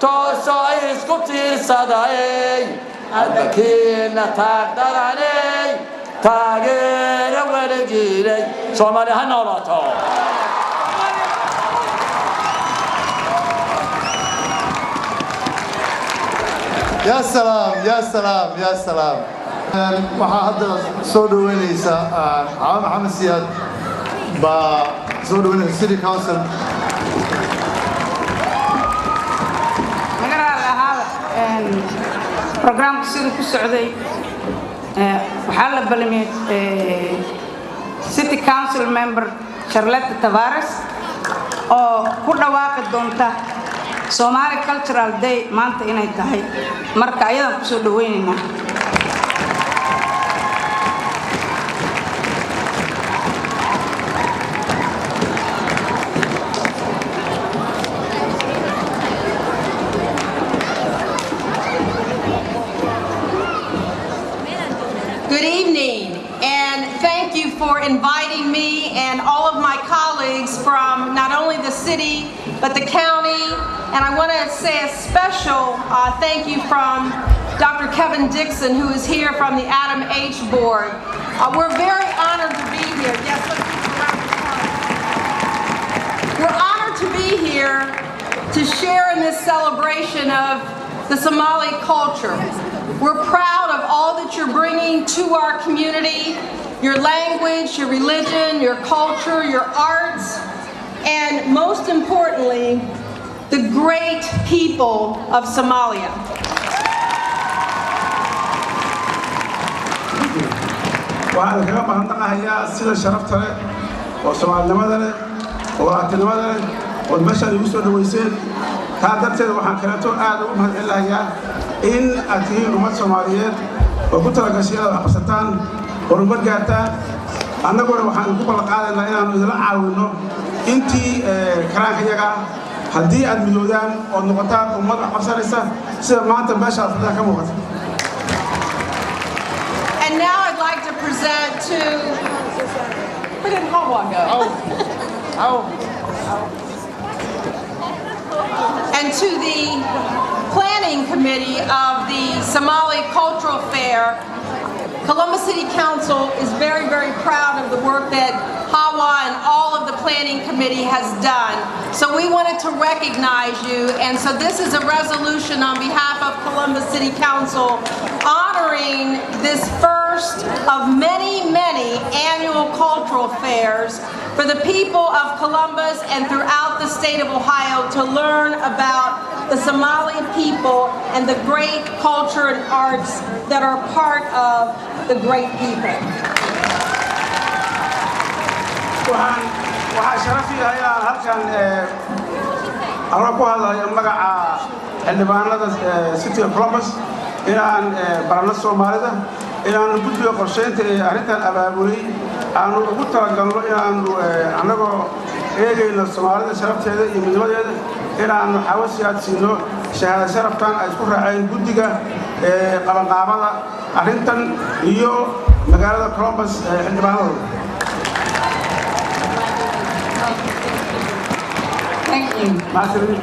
توسو isku tiirsaday albakiina taagdaranay taageero weligiilay Soomaali ha noolaato يا سلام يا سلام يا سلام waxaa hadda soo dhaweynaysa Caawa Maxamed Siyaad baa soo dhaweynaysa City Council برنامج سيدو كسعودي وحال بلمي سيتي كونسل ممبر شارلوت تافاريس oo ku dhawaaqi doonta Somali Cultural Day maanta inay tahay marka ayadan ku soo dhaweynayna Good evening, and thank you for inviting me and all of my colleagues from not only the city, but the county. And I want to say a special thank you from Dr. Kevin Dixon, who is here from the Adam H. Board. We're very honored to be here. Yes, let's give a round of applause. We're honored to be here to share in this celebration of the Somali culture. We're proud of all that you're bringing to our community, your language, your religion, your culture, your arts, and most importantly, the great people of Somalia. waxaan kaga mahadnaqayaa sida sharafta leh oo Soomaalinimada leh oo Aatinimada leh oo meeshaan igu soo dhaweyseen taa darteed waxaan kaleeto aad ugu mahadcelinayaa in aad tihiin ummad Soomaaliyeed oo ku talagashay inaad aqoonsataan horumar gaartaan annaguna waxaan ku balqaadaynaa inaanu idin caawino intii karaankayaga haddii aad midoodaan oo noqotaan ummad aqoonsanaysa sida maanta meesha fadhiga ka muuqata. And now I'd like to present to where did Hawa go? And to the planning committee of the Somali Cultural Fair. Columbus City Council is very, very proud of the work that Hawa and all of the planning committee has done. So we wanted to recognize you, and so this is a resolution on behalf of Columbus City Council honoring this first of many, many annual cultural fairs for the people of Columbus and throughout the state of Ohio to learn about the Somali people and the great culture and arts that are part of the great people. waxaa sharafi ayaa halkan aan ku hadlayo magaca xildhibaanada City of Columbus inaan barano Soomaalida inaan guddiga qorsheynta ee arrintan abaabulay aan ugu talagalno inaan anagoo eegayno Soomaalida sharafteeda iyo midnimadeeda inaan xawasiyaad siino shahaado sharaftan ay isku raaceen guddiga qabanqaabada arrintan iyo magaalada Columbus xildhibaanadooda. Thank you.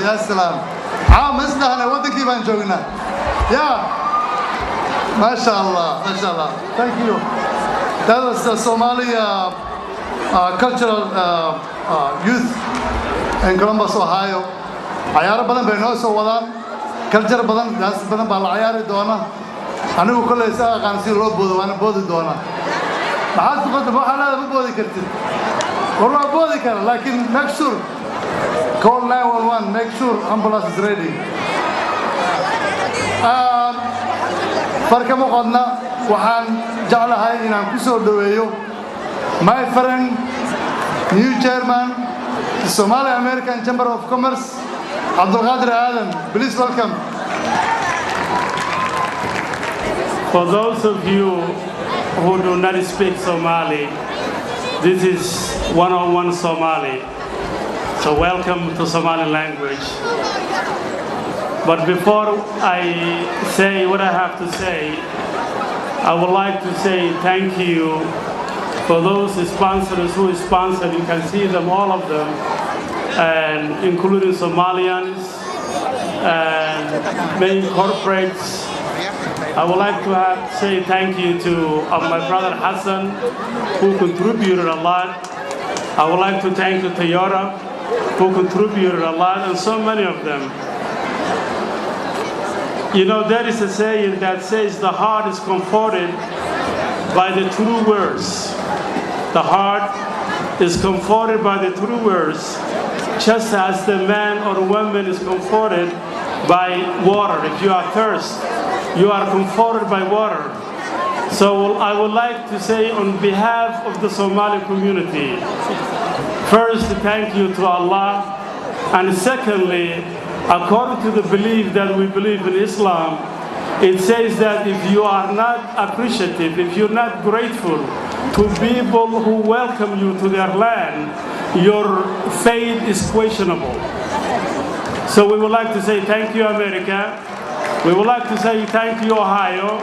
يا سلام عام اسمعنا ودك يبان جونا يا ما شاء الله ما شاء الله thank you that was the Somali cultural youth in Columbus Ohio عيار بدن بينو سو ودان culture badan daas badan baa la ciyaari doona anigu kulay isaga qaan si loo boodo waana boodi doona maxaad ku qodobay waxa la boodi kartid والله بودي كان لكن make sure call 911 make sure ambulance is ready فركم قدنا وحن جعل هاي إن كسر دويو my friend new chairman Somali American Chamber of Commerce عبد القادر آدم please welcome. For those of you who do not speak Somali, this is 101 Somali, so welcome to Somali language. But before I say what I have to say, I would like to say thank you for those sponsors who sponsored. You can see them, all of them, and including Somalians and many corporates. I would like to say thank you to my brother Hassan, who contributed a lot. I would like to thank Toyota, who contributed a lot, and so many of them. You know, there is a saying that says the heart is comforted by the true words. The heart is comforted by the true words, just as the man or woman is comforted by water. If you are thirsty, you are comforted by water. So I would like to say on behalf of the Somali community, first, thank you to Allah, and secondly, according to the belief that we believe in Islam, it says that if you are not appreciative, if you're not grateful to people who welcome you to their land, your faith is questionable. So we would like to say thank you, America. We would like to say thank you, Ohio.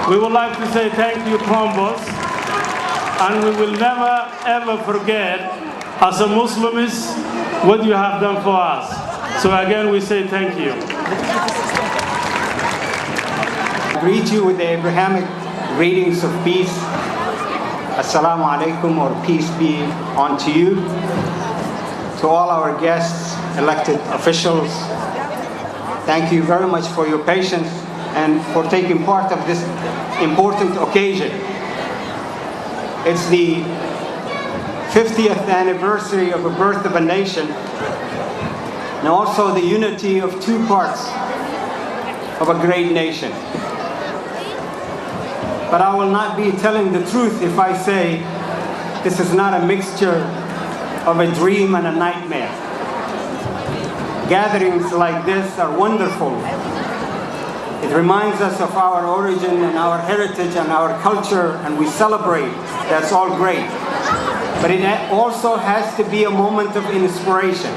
We would like to say thank you, Columbus. And we will never, ever forget, as a Muslims, what you have done for us. So again, we say thank you. I greet you with the Abrahamic greetings of peace. Assalamu alaikum, or peace be unto you. To all our guests, elected officials, thank you very much for your patience and for taking part of this important occasion. It's the 50th anniversary of the birth of a nation, and also the unity of two parts of a great nation. But I will not be telling the truth if I say this is not a mixture of a dream and a nightmare. Gatherings like this are wonderful. It reminds us of our origin and our heritage and our culture, and we celebrate. That's all great. But it also has to be a moment of inspiration.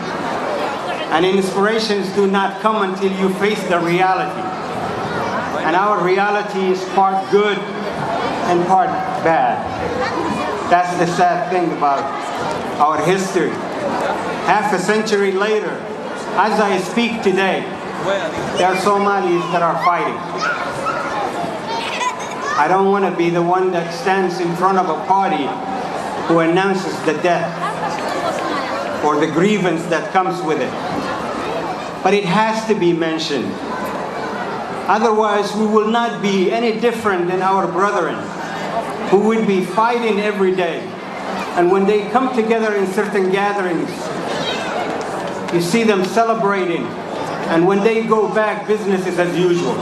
And inspirations do not come until you face the reality. And our reality is part good and part bad. That's the sad thing about our history. Half a century later, as I speak today, there are Somalis that are fighting. I don't want to be the one that stands in front of a party who announces the death or the grievance that comes with it. But it has to be mentioned. Otherwise, we will not be any different than our brethren who would be fighting every day. And when they come together in certain gatherings, you see them celebrating. And when they go back, business is as usual.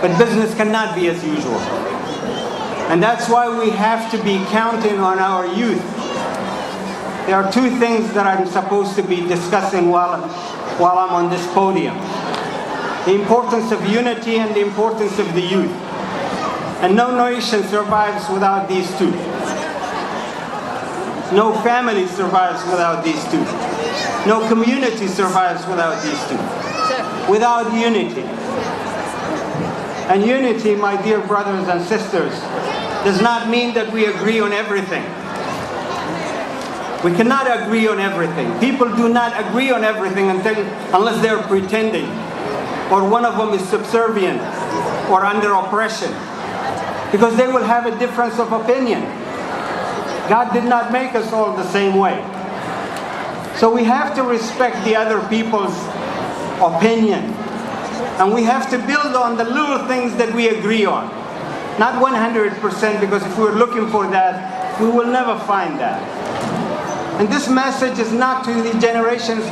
But business cannot be as usual. And that's why we have to be counting on our youth. There are two things that I'm supposed to be discussing while I'm on this podium. The importance of unity and the importance of the youth. And no nation survives without these two. No family survives without these two. No community survives without these two. Without unity. And unity, my dear brothers and sisters, does not mean that we agree on everything. We cannot agree on everything. People do not agree on everything unless they're pretending, or one of them is subservient or under oppression, because they will have a difference of opinion. God did not make us all the same way. So we have to respect the other people's opinion And we have to build on the little things that we agree on. Not 100%, because if we're looking for that, we will never find that. And this message is not to the generations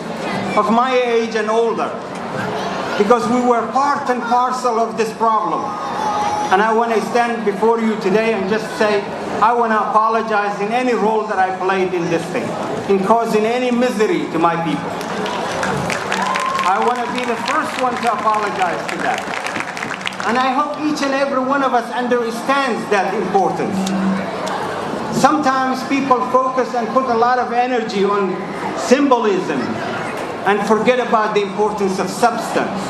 of my age and older, because we were part and parcel of this problem. And I want to stand before you today and just say, I want to apologize in any role that I played in this thing, in causing any misery to my people. I want to be the first one to apologize for that. And I hope each and every one of us understands that importance. Sometimes people focus and put a lot of energy on symbolism and forget about the importance of substance.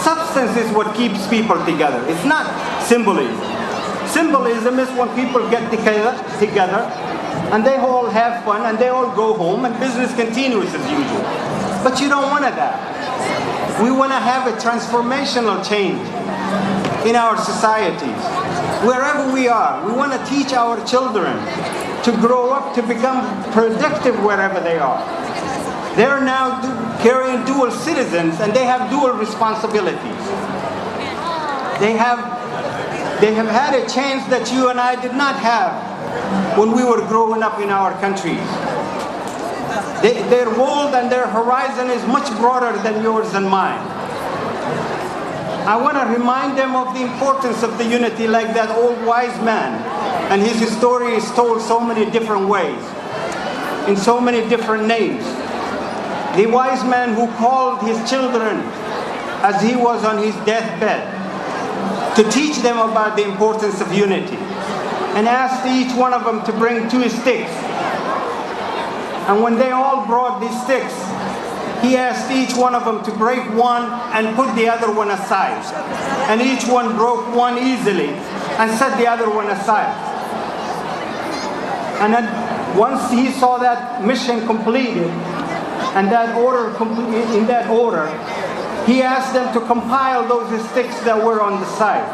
Substance is what keeps people together. It's not symbolism. Symbolism is when people get together and they all have fun and they all go home and business continues as usual. But you don't want that. We want to have a transformational change in our societies. Wherever we are, we want to teach our children to grow up to become productive wherever they are. They're now carrying dual citizens and they have dual responsibilities. They have had a chance that you and I did not have when we were growing up in our countries. Their world and their horizon is much broader than yours and mine. I want to remind them of the importance of the unity, like that old wise man. And his story is told so many different ways, in so many different names. The wise man who called his children as he was on his deathbed to teach them about the importance of unity, and asked each one of them to bring 2 sticks. And when they all brought these sticks, he asked each one of them to break one and put the other one aside. And each one broke one easily and set the other one aside. And then once he saw that mission completed, and that order in that order, he asked them to compile those sticks that were on the side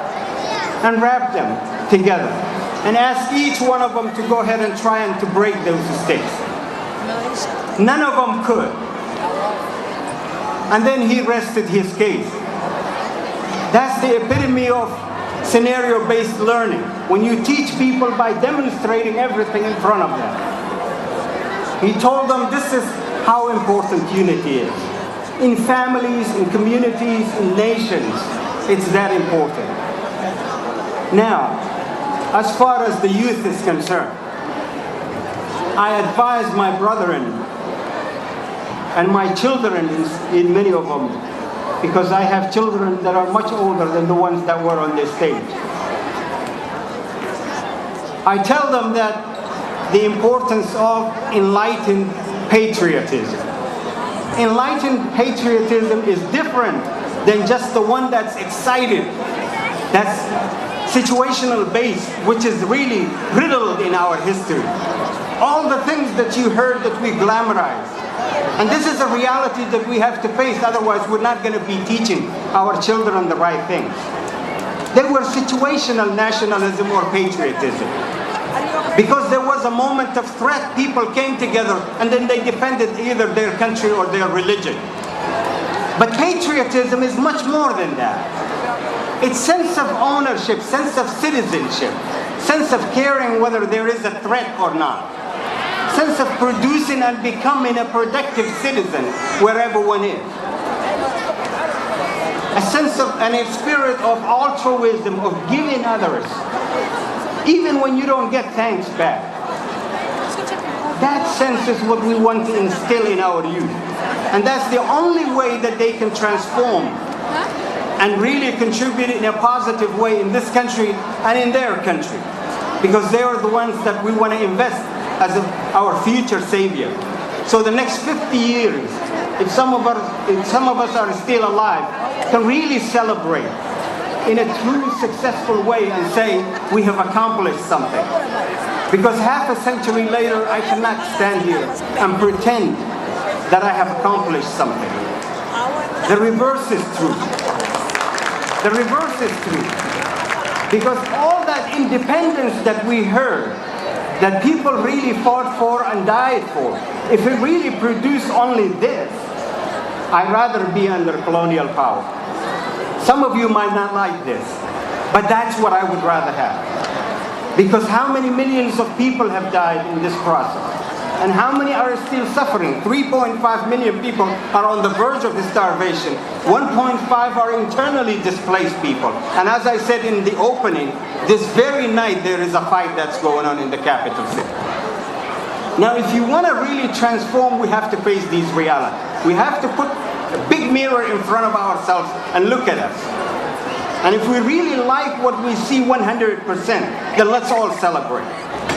and wrap them together, and asked each one of them to go ahead and try and to break those sticks. None of them could. And then he rested his case. That's the epitome of scenario-based learning, when you teach people by demonstrating everything in front of them. He told them this is how important unity is. In families, in communities, in nations, it's that important. Now, as far as the youth is concerned, I advise my brethren and my children, in many of them, because I have children that are much older than the ones that were on this stage. I tell them that the importance of enlightened patriotism. Enlightened patriotism is different than just the one that's excited, that's situational based, which is really riddled in our history. All the things that you heard that we glamorize. And this is a reality that we have to face, otherwise we're not going to be teaching our children the right things. They were situational nationalism or patriotism. Because there was a moment of threat, people came together and then they defended either their country or their religion. But patriotism is much more than that. It's sense of ownership, sense of citizenship, sense of caring whether there is a threat or not. Sense of producing and becoming a productive citizen wherever one is. A sense of and a spirit of altruism, of giving others, even when you don't get thanks back. That sense is what we want to instill in our youth. And that's the only way that they can transform and really contribute in a positive way in this country and in their country. Because they are the ones that we want to invest as our future savior. So the next 50 years, if some of us are still alive, can really celebrate in a truly successful way and say we have accomplished something. Because half a century later, I cannot stand here and pretend that I have accomplished something. The reverse is true. The reverse is true. Because all that independence that we heard, that people really fought for and died for, if it really produced only this, I'd rather be under colonial power. Some of you might not like this, but that's what I would rather have. Because how many millions of people have died in this process? And how many are still suffering? 3.5 million people are on the verge of starvation. 1.5 are internally displaced people. And as I said in the opening, this very night there is a fight that's going on in the capital city. Now, if you want to really transform, we have to face these realities. We have to put a big mirror in front of ourselves and look at us. And if we really like what we see 100%, then let's all celebrate.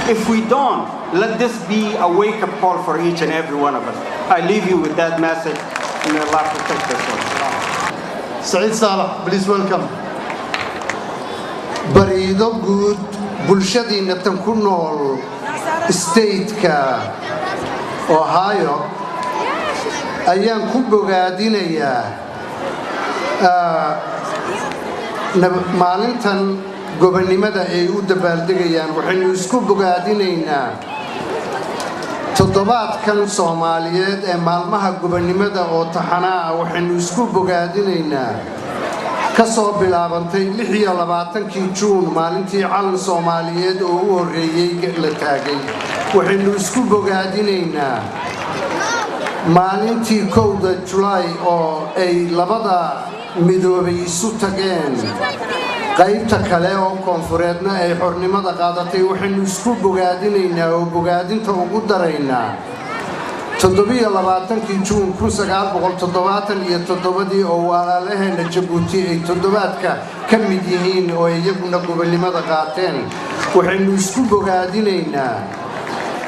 If we don't, let this be a wake-up call for each and every one of us. I leave you with that message, and may Allah protect us all. Saeed Salah, please welcome. Bariido guud bulshadiina tan ku nool state-ka Ohio ayaan ku bogaadinayaa maalintan gobonimada ay u dabaaldegayaan. Waxaynu isku bogaadinaynaa toddobaadkan Soomaaliyeed ee maalmaha gobonimada oo taxanaa waxaynu isku bogaadinaynaa ka soo bilaabantay 26 Juun maalintii calan Soomaaliyeed oo u horeeyay la taagay. Waxaynu isku bogaadinaynaa maalintii 1 July oo ay labada midoobay isu tageen qaybta kale oo koonfureedna ay xornimada qaadatay. Waxaynu isku bogaadinaynaa oo bogaadinta ugu daraynaa 27 Juun 1977 oo walaalaheena Jabuuti ay toddobaadka ka mid yihiin oo iyaguna gobonimada qaateen. Waxaynu isku bogaadinaynaa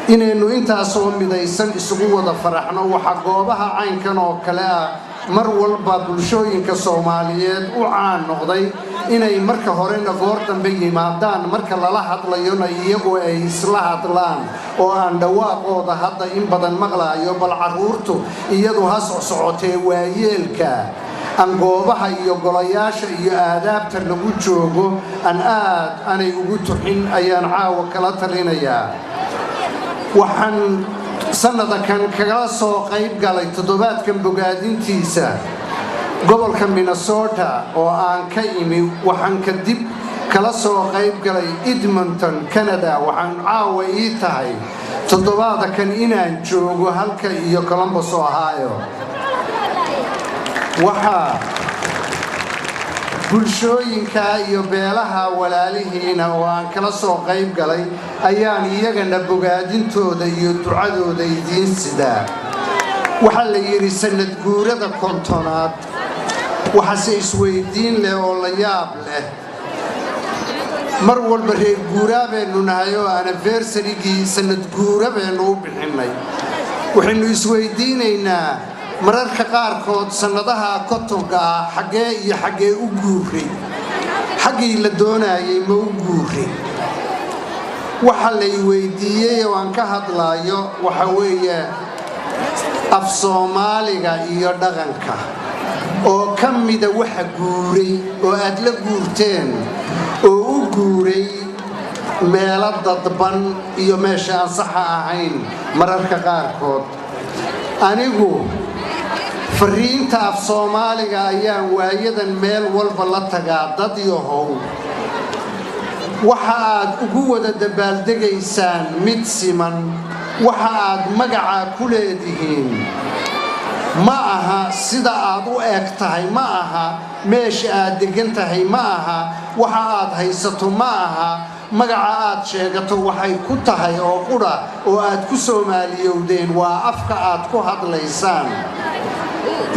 inaynu intaasoo midaysan isugu wada faraxno. Waxa goobaha caynkan oo kale ah mar walba bulshooyinka Soomaaliyeed u caan noqday inay marka horena goor dambe yimaadaan marka lala hadlayona iyagu ay isla hadlaan oo aan dhawaaqooda hadda in badan maqlaayo, bal caruurtu iyadu ha socotee waayeelka aan goobaha iyo golayaasha iyo aadaabta lagu joogo aanay ugu tuxin ayaan caawa kala talinayaa. waxaan sanadakan kagala soo qayb galay toddobaadkan bogaadintiisa gobolka Minnesota oo aan ka imi. waxaan kadib kala soo qayb galay Edmonton, Canada. waxaan caawa ii tahay toddobaadkan inaan joogo halka iyo Columbus, Ohio. waxaa bulshooyinka iyo beelaha walaalihiina oo aan kala soo qayb galay ayaan iyagana bogaadintooda iyo ducadooda idiin sidaa. waxaa la yiri sanad guurada 50aad waxaase isweydiin leh oo la yaab leh. mar walba reer guuraabeenu nahay oo anniversary-gii sanad guurabeenu u bixinay. waxaynu isweydiinaynaa mararka qaarkood sanadaha kotonka ah xagee iyo xagee u guuray, xaggii la doonayay ma u guuray. waxa la weydiiyay oo aan ka hadlayo waxa weeye af Soomaaliga iyo dhaqanka oo ka mida waxa guuray oo aad la guurteen oo u guuray meelo dadban iyo meesha aan sax ahayn mararka qaarkood. anigu fariinta af Soomaaliga ayaan waayadan meel walba la tagaa. dad yahow waxa aad ugu wada dabaaldegaysaan mid siman, waxa aad magaca ku leedihiin ma aha sida aad u eg tahay, ma aha meesha aad degan tahay, ma aha waxa aad haysato, ma aha magaca aad sheegato. waxay ku tahay oo qura oo aad ku Soomaaliyowdeen waa afka aad ku hadlaysaan.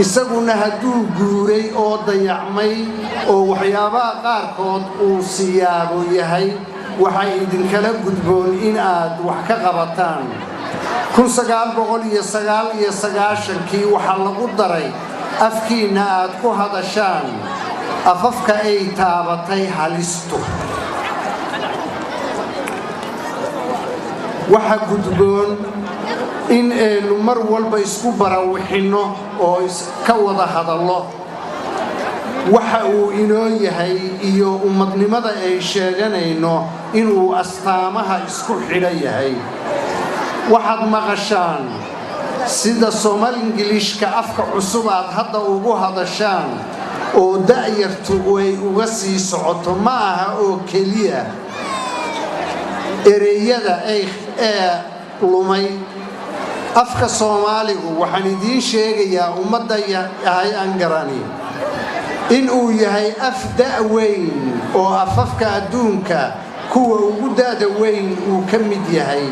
isaguna hadduu guuray oo dayacmay oo waxyaabaha qaarkood uu siyaabo yahay, waxay idinkala gudboon in aad wax ka qabataan. 1999 waxaa lagu daray afkiina aad ku hadashaan afafka ay taabatay halistu. waxa gudboon in aynu mar walba isku barawixino oo ka wada hadallo waxa uu inoo yahay iyo ummadnimada ay sheeganayno inuu astaamaha isku xidhan yahay. waxaad maqashaan sida Soomaali Ingiliishka afka cusub aad hadda ugu hadashaan oo da'yartu way uga sii socoto ma aha oo keliya ereyada ay lumay afka Soomaaligu waxaan idiin sheegayaa ummadda yahay aan garani in uu yahay af da'weyn oo afafka adduunka kuwa ugu da'da weyn uu ka mid yahay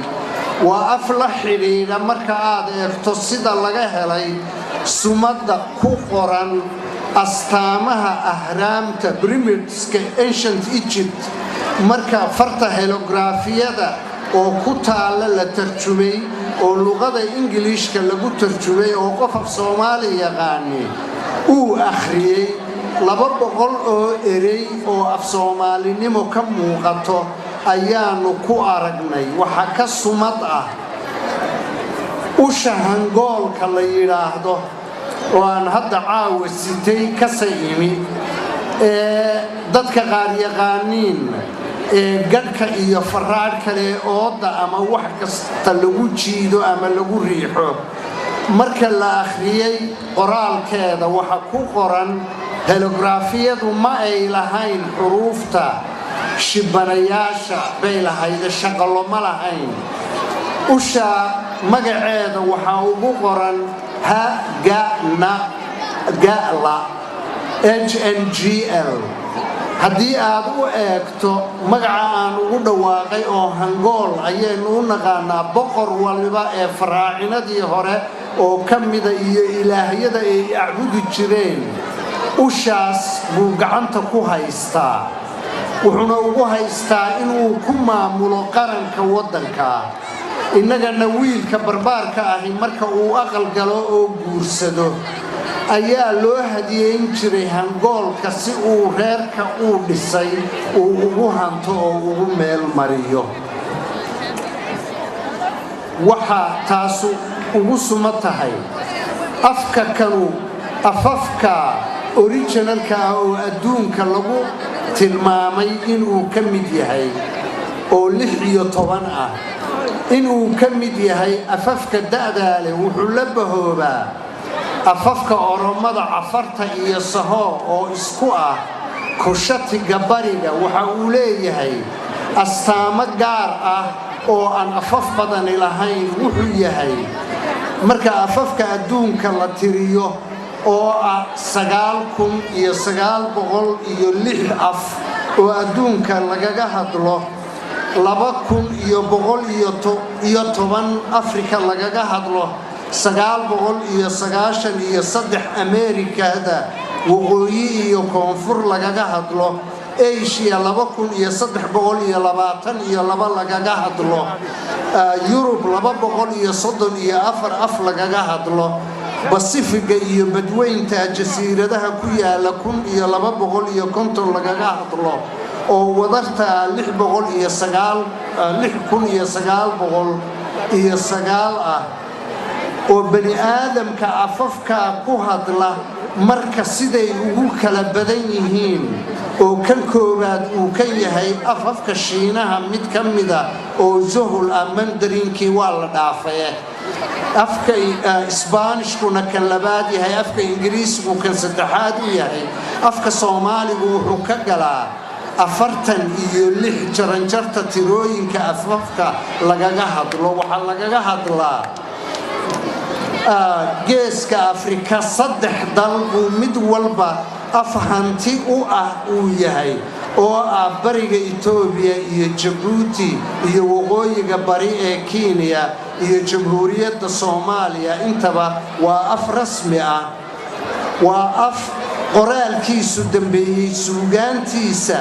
waa af la xidhiidha marka aad eegto sida laga helay sumadda ku qoran astaamaha ahraamta pyramidska ancient Egypt marka farta helografiyada oo ku taala la tarjumay oo luqada Ingiriiska lagu tarjumay oo qof af Soomaali yaqaani uu akhriyay 200 oo erey oo af Soomaalinimo ka muuqato ayaanu ku aragnay waxa ka sumad ah usha hangoolka la yiraahdo oo aan hadda caawa sitay ka sayimi dadka qaar yaqaaniin gadhka iyo faraad kale ooda ama wax kasta lagu jiido ama lagu riixo marka la akhriyay qoraalkeeda waxa ku qoran helografiyadu ma ay lahayn xuruufta shibanayaasha bay lahayd shaqalo ma lahayn usha magaceeda waxa ugu qoran ha ga na gala HNGL haddii aad u eegto magaca aan ugu dhawaaqay oo hangool ayaynu u naqaanaa boqor waliba ee faraacinadii hore oo ka mida iyo ilaahyada ay acbudi jireen ushaas buu gacanta ku haystaa wuxuuna ugu haystaa inuu ku maamulo qaranka waddanka innagana wiilka barbaarka ahi marka uu aqal galo oo guursado ayaa loo hadiyeyn jiray hangoolka si uu reerka uu dhisay uu ugu hanto oo ugu meel mariyo waxa taasu ugu suma tahay afka kanu afafka originalka oo adduunka lagu tilmaamay inuu ka mid yahay oo 16 ah inuu ka mid yahay afafka da'daale wuxuu la bahoobaa afafka oromada cafarta iyo saho oo isku ah kushatiga bariga waxa uu leeyahay astaamo gaar ah oo aan afaf badan lahayn wuxuu yahay marka afafka adduunka la tiriyo oo ah 9,906 af oo adduunka lagaga hadlo 2,110 Afrika lagaga hadlo 993 Amerikada waqooyi iyo koonfur lagaga hadlo Asia 2,322 lagaga hadlo Europe 234 af lagaga hadlo Pacifica iyo badweynta jasiiradaha ku yaala 1,250 lagaga hadlo oo wadarta 6,900 ah oo bani aadamka afafka ku hadla marka siday ugu kala badan yihiin oo kan koobaad uu ka yahay afafka Shiinaha mid ka mida oo Zohol Mandarinki waa la dhaafay afka Isbaanishkuna kan labaad yahay afka Ingiriisku kan saddexaad yahay afka Soomaaligu wuxuu ka galaa 46 jaranjarta tirooyinka afafka lagaga hadlo waxa lagaga hadlaa geeska Afrika 3 dal oo mid walba afhanti u ah uu yahay oo ah bariga Itoobiya iyo Djibouti iyo waqooyiga bari ee Kenya iyo Jamhuuriyadda Soomaaliya intaba waa af rasmi ah waa af qoraalkiisu dambeeyay suugaantiisa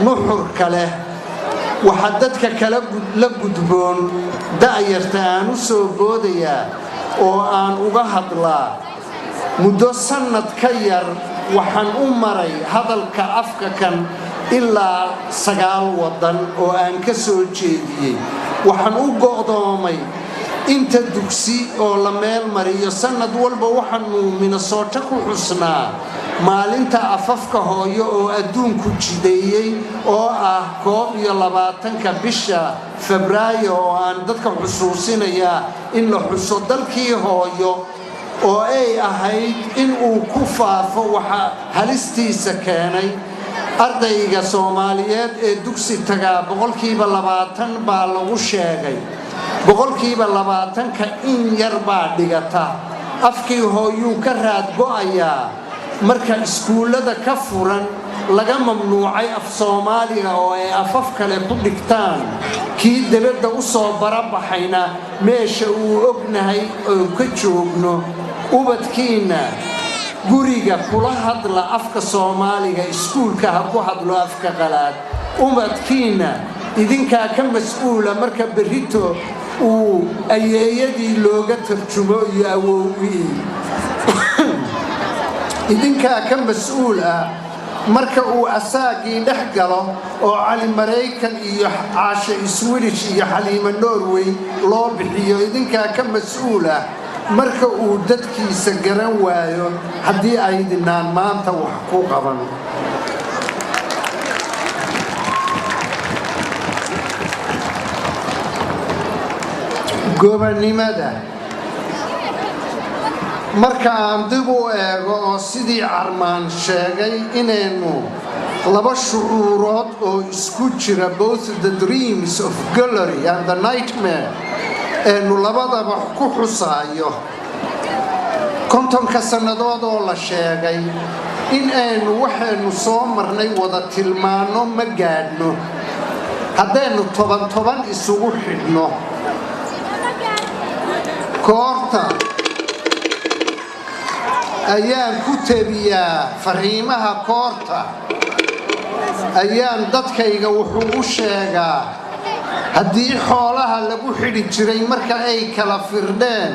nuxurka leh waxa dadka kala la gudboon da'yarta aan u soo boodayaa oo aan uga hadlaa muddo sanad ka yar waxaan u maray hadalka afka kan ilaa 9 wadan oo aan ka soo jeediyay waxaan u go'doomay inta dugsi oo la meel mariyo sanad walba waxaan Minnesota ku xusnaa maalinta afafka hooyo oo adduunku jideeyay oo ah 21 bisha Febraayo oo aan dadka xusuusinaya in la xuso dalkii hooyo oo ay ahayd in uu ku faafo waxa halistiisa keenay ardayga Soomaaliyeed ee dugsi tagaa boqolkiiba 20 baa lagu sheegay boqolkiiba 20 ka in yar baa dhigata afkii hooyuu ka raad go'ayaa marka iskuulada ka furan laga mamnuucay af Soomaaliga oo ay afaf kale ku dhigtaan kii dibadda u soo barabaxayna meesha uu ognahay oo ka joogno ubadkiina guriga kula hadla afka Soomaaliga iskuulka ha ku hadlo afka qalaad ubadkiina idinka ka mas'uula marka berrito uu ayeeyadii looga tarjumo iyo awowii idinka ka mas'uula marka uu asaagii dhex galo oo cali Mareykan iyo caasha Swedish iyo Xaliima Norway loo bixiyo idinka ka mas'uula marka uu dadkiisa garan waayo haddii ay dinaan maanta wax ku qaban gobernimada marka aan dib u eego oo sidii Armaan sheegay inaynu laba shucuurood oo isku jira both the dreams of gallery and the nightmare eenu labadaba ku xusaayo kontonka sannadood oo la sheegay in aynu waxaynu soo marnay wada tilmaano ma gaadhno haddaynu toban isugu xidhno koorta ayaan ku tabiyaa fariimaha koorta ayaan dadkayga wuxuu u sheegaa haddii xoolaha lagu xidhi jiray marka ay kala firdheen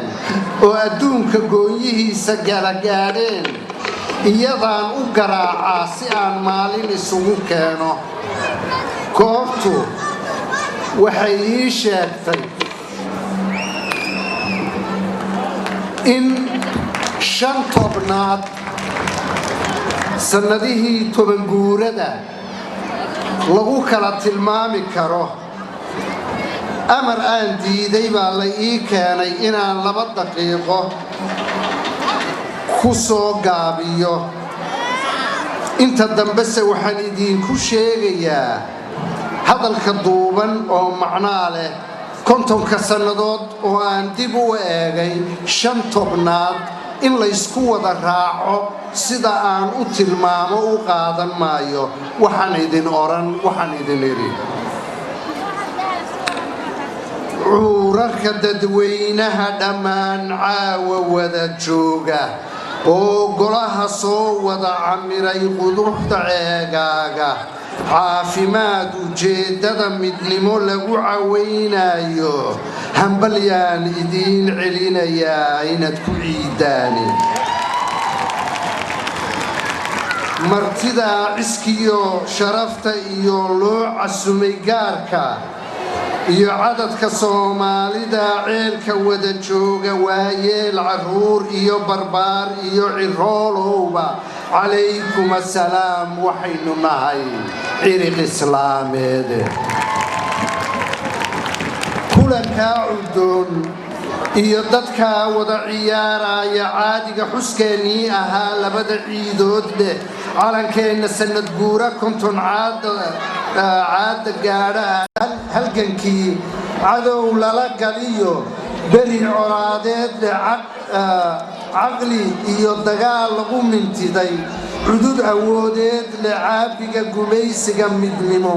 oo adduunka gooyihiisa gala gaadheen iyadaan u garaacaa si aan maalin isugu keeno koortu waxay ii sheegtay in 5 tobnaad sannadihii 10 guurada lagu kala tilmaami karo amar aan diiday baa la ii keenay inaan 2 daqiiqo ku soo gaabiyo inta dambese waxaan idinku sheegayaa hadalka duuban oo macnaa leh kontonka sannadood oo aan dib u eegay 5 tobnaad in la isku wada raaco sida aan u tilmaamo u qaadan maayo waxaan idin oran waxaan idin iri urarka dadweynaha dhammaan caawa wada jooga oo golaha soo wada camiray quduxda ceegaaga caafimaad ujeeddada midnimo lagu cawaynayo hambalyaan idiin celinayaa inaad ku ciidaani martida ciskiyo sharafta iyo loo casumay gaarka iyo cadadka Soomaalida ceelka wada jooga waayeel caruur iyo barbaar iyo ciroolowba calaykum assalaam waxaynu nahay ciriq islaameed kulankaa cudoon iyo dadkaa wada ciyaaraya caadiga xuskeenii ahaa 2 ciidood leh calankeenna sanad guura 50 caada gaadha halgankii cadow lala galiyo beri colaadeed leh caqli iyo dagaal lagu mintiday cudud awoodeed leh caabiga gumaysiga midnimo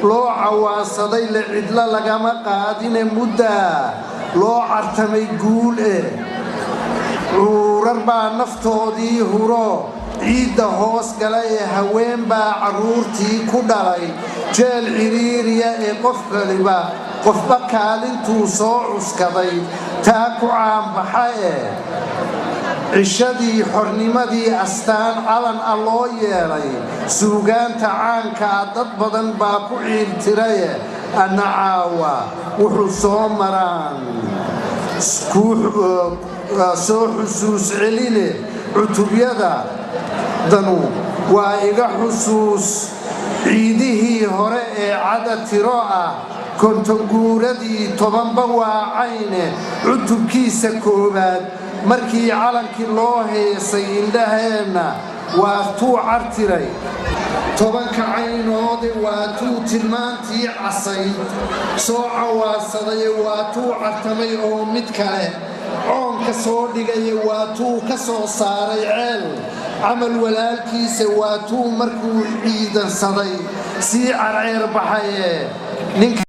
loo cawaasaday le cidla lagama qaadine muddaa loo cartamay guul cuurar baa naftoodii huro ciidda hoos gala ee haween baa carruurtii ku dhalay jeel ciriiriya ee qofba kaalintuu soo cuskaday taa ku caanbaxa cishadii xornimadii astaan calan ah loo yeelay suugaanta caanka dad badan baa ku ciiltiraye anna caawa wuxuu soo maraan soo xusuus celine cutubyada danu waa iga xusuus ciidihii hore ee cada tiro ah konton guuradii 10 waacayne cutubkiisa koobaad markii calankii loo heesay indhaheena waa tuu cartiray tobanka caynoode waa tuu tilmaantii casay soo cawaasaday waa tuu cartamay oo mid kale coonka soo dhigay waa tuu ka soo saaray ceel camal walaalkiisa waa tuu markuu ciidansaday sii carceer baxay